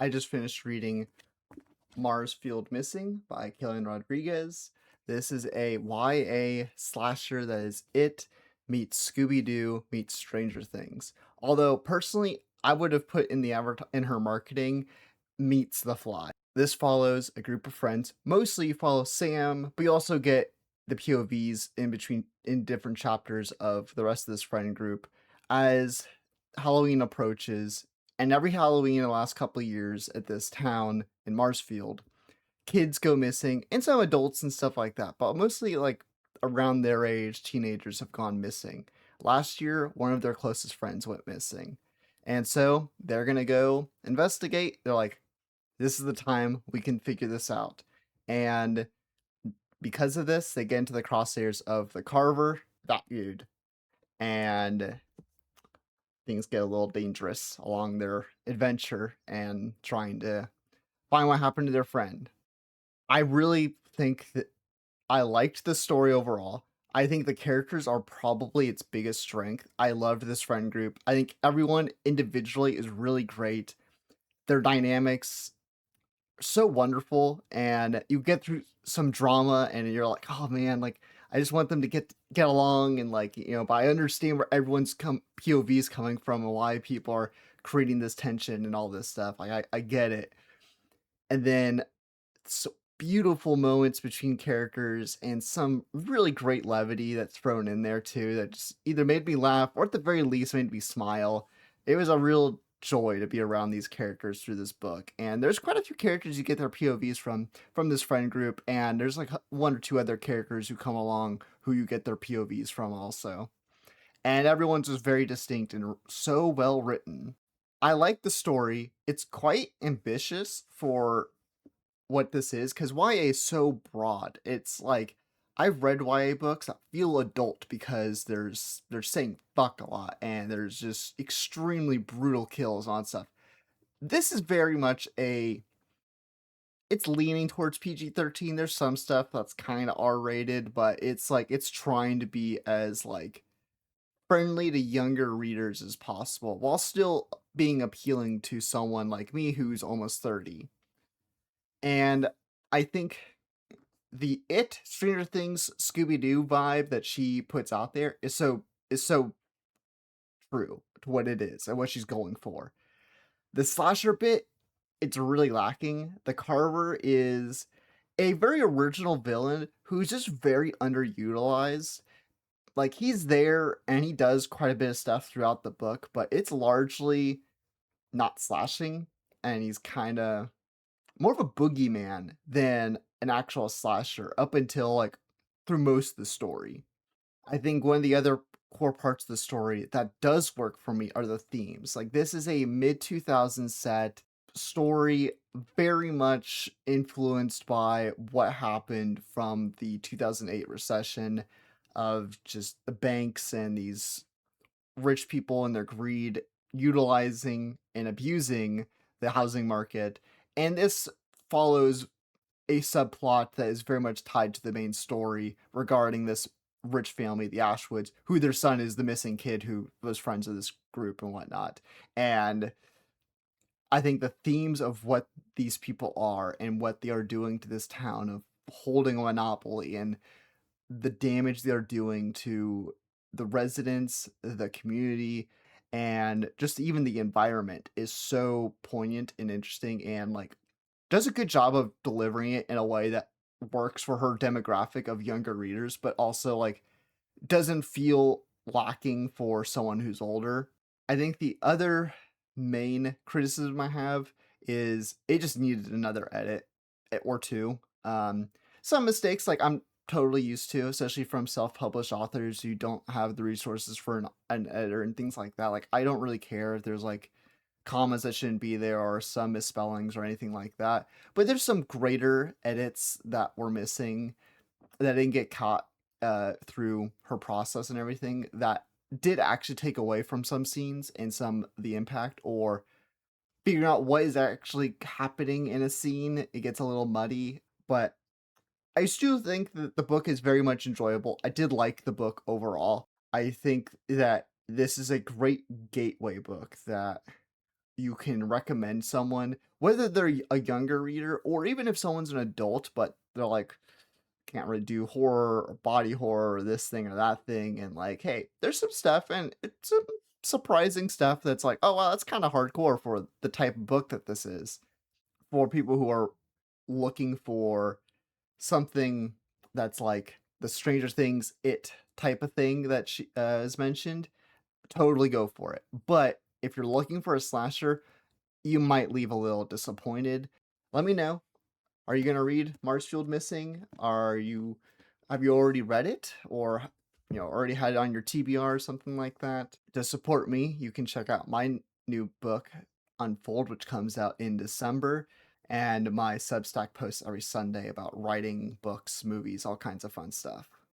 I just finished reading Marsfield Missing by Kaelyn Rodriguez. This is a YA slasher that is It meets Scooby-Doo meets Stranger Things. Although personally, I would have put in the in her marketing meets The Fly. This follows a group of friends. Mostly you follow Sam, but you also get the POVs in between in different chapters of the rest of this friend group as Halloween approaches. And every Halloween in the last couple of years at this town in Marsfield, kids go missing and some adults and stuff like that, but mostly like around their age, teenagers have gone missing. Last year, one of their closest friends went missing. And so they're going to go investigate. They're like, this is the time we can figure this out. And because of this, they get into the crosshairs of the Carver, that dude, and things get a little dangerous along their adventure and trying to find what happened to their friend. I really think that I liked the story overall. I think the characters are probably its biggest strength. I loved this friend group. I think everyone individually is really great. Their dynamics so wonderful, and you get through some drama and you're like, oh man, like I just want them to get along, and like, but I understand where everyone's POV is coming from and why people are creating this tension and all this stuff. Like I get it. And then so beautiful moments between characters and some really great levity that's thrown in there too that just either made me laugh or at the very least made me smile. It was a real joy to be around these characters through this book, and there's quite a few characters you get their POVs from this friend group, and there's like one or two other characters who come along who you get their POVs from also, and everyone's just very distinct and so well written. I like the story. It's quite ambitious for what this is, because YA is so broad. It's like I've read YA books that feel adult because they're saying fuck a lot and there's just extremely brutal kills on stuff. This is very much it's leaning towards PG-13. There's some stuff that's kind of R-rated, but it's like it's trying to be as like friendly to younger readers as possible while still being appealing to someone like me who's almost 30. And I think the Stranger Things Scooby Doo vibe that she puts out there is so true to what it is and what she's going for. The slasher bit, it's really lacking. The Carver is a very original villain who's just very underutilized. Like he's there and he does quite a bit of stuff throughout the book, but it's largely not slashing, and he's kind of more of a boogeyman than an actual slasher up until like through most of the story. I think one of the other core parts of the story that does work for me are the themes. Like this is a mid 2000s set story, very much influenced by what happened from the 2008 recession, of just the banks and these rich people and their greed utilizing and abusing the housing market. And this follows a subplot that is very much tied to the main story regarding this rich family, the Ashwoods, who their son is the missing kid who was friends of this group and whatnot. And I think the themes of what these people are and what they are doing to this town of holding a monopoly and the damage they're doing to the residents, the community, and just even the environment is so poignant and interesting, and like does a good job of delivering it in a way that works for her demographic of younger readers, but also like doesn't feel lacking for someone who's older. I think the other main criticism I have is it just needed another edit or two. Some mistakes like I'm totally used to, especially from self-published authors who don't have the resources for an editor and things like that. Like I don't really care if there's like commas that shouldn't be there or some misspellings or anything like that. But there's some greater edits that were missing that didn't get caught through her process and everything that did actually take away from some scenes and some the impact, or figuring out what is actually happening in a scene. It gets a little muddy, but I still think that the book is very much enjoyable. I did like the book overall. I think that this is a great gateway book that you can recommend someone, whether they're a younger reader or even if someone's an adult, but they're like, can't really do horror or body horror or this thing or that thing. And like, hey, there's some stuff and it's some surprising stuff that's like, oh, wow, that's kind of hardcore for the type of book that this is. For people who are looking for something that's like the Stranger Things it type of thing that she is mentioned, totally go for it. But if you're looking for a slasher, you might leave a little disappointed. Let me know. Are you gonna read Marsfield Missing? Have you already read it, or already had it on your TBR or something like that? To support me, you can check out my new book, Unfold, which comes out in December, and my Substack posts every Sunday about writing, books, movies, all kinds of fun stuff.